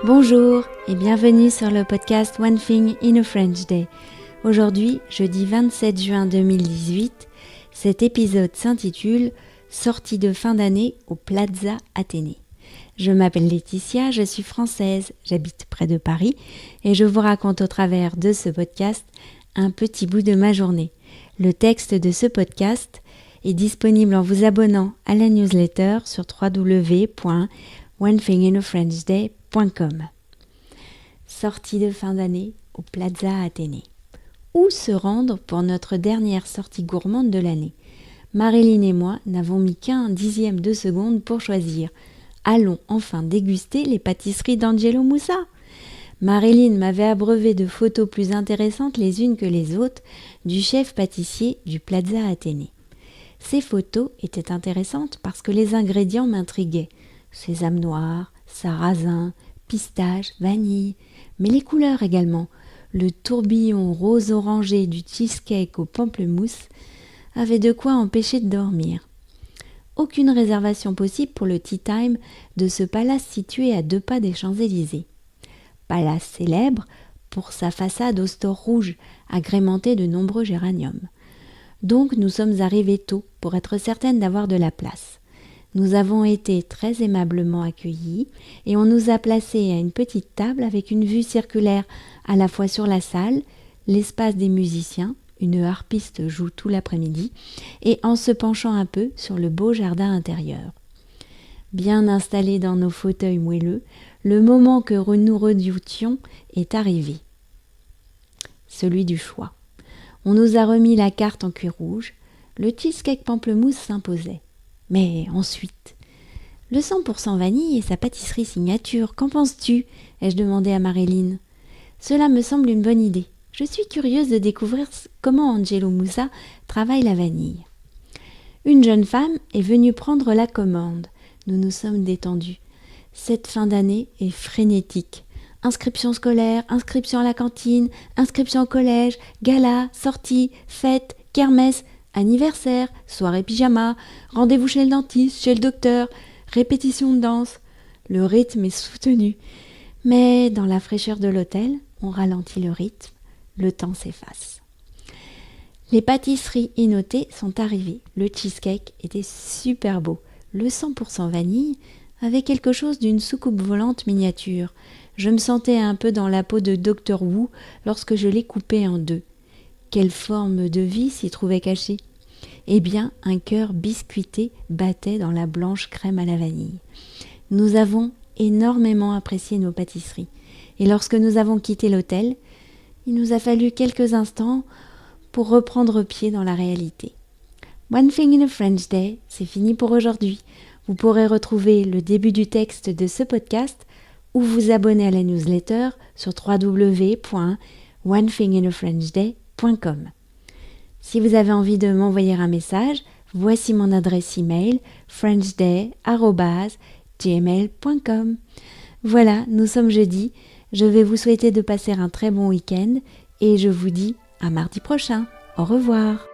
Bonjour et bienvenue sur le podcast One Thing in a French Day. Aujourd'hui, jeudi 27 juin 2018, cet épisode s'intitule « Sortie de fin d'année au Plaza Athénée ». Je m'appelle Laetitia, je suis française, j'habite près de Paris et je vous raconte au travers de ce podcast un petit bout de ma journée. Le texte de ce podcast est disponible en vous abonnant à la newsletter sur www.onethinginafrenchday.com. Sortie de fin d'année au Plaza Athénée. Où se rendre pour notre dernière sortie gourmande de l'année? Marilyn et moi n'avons mis qu'un dixième de seconde pour choisir. Allons enfin déguster les pâtisseries d'Angelo Moussa. Marilyn m'avait abreuvé de photos plus intéressantes les unes que les autres du chef pâtissier du Plaza Athénée. Ces photos étaient intéressantes parce que les ingrédients m'intriguaient. Sésame noir, sarrasin, pistache, vanille, mais les couleurs également. Le tourbillon rose-orangé du cheesecake au pamplemousse avait de quoi empêcher de dormir. Aucune réservation possible pour le tea time de ce palace situé à 2 pas des Champs-Élysées. Palace célèbre pour sa façade au store rouge agrémentée de nombreux géraniums. Donc nous sommes arrivés tôt pour être certaines d'avoir de la place. Nous avons été très aimablement accueillis et on nous a placés à une petite table avec une vue circulaire à la fois sur la salle, l'espace des musiciens, une harpiste joue tout l'après-midi, et en se penchant un peu sur le beau jardin intérieur. Bien installés dans nos fauteuils moelleux, le moment que nous redoutions est arrivé. Celui du choix. On nous a remis la carte en cuir rouge, le cheesecake pamplemousse s'imposait. Mais ensuite, le 100% vanille et sa pâtisserie signature, qu'en penses-tu? Ai-je demandé à Marilyn. Cela me semble une bonne idée. Je suis curieuse de découvrir comment Angelo Moussa travaille la vanille. Une jeune femme est venue prendre la commande. Nous nous sommes détendus. Cette fin d'année est frénétique. Inscription scolaire, inscription à la cantine, inscription au collège, gala, sortie, fête, kermesse, anniversaire, soirée pyjama, rendez-vous chez le dentiste, chez le docteur, répétition de danse. Le rythme est soutenu. Mais dans la fraîcheur de l'hôtel, on ralentit le rythme, le temps s'efface. Les pâtisseries innotées sont arrivées. Le cheesecake était super beau. Le 100% vanille avait quelque chose d'une soucoupe volante miniature. Je me sentais un peu dans la peau de Dr Wu lorsque je l'ai coupé en 2. Quelle forme de vie s'y trouvait cachée? Eh bien, un cœur biscuité battait dans la blanche crème à la vanille. Nous avons énormément apprécié nos pâtisseries. Et lorsque nous avons quitté l'hôtel, il nous a fallu quelques instants pour reprendre pied dans la réalité. One Thing in a French Day, c'est fini pour aujourd'hui. Vous pourrez retrouver le début du texte de ce podcast ou vous abonner à la newsletter sur www.onethinginafrenchday.com. Si vous avez envie de m'envoyer un message, voici mon adresse email frenchday@gmail.com. Voilà, nous sommes jeudi. Je vais vous souhaiter de passer un très bon week-end et je vous dis à mardi prochain. Au revoir.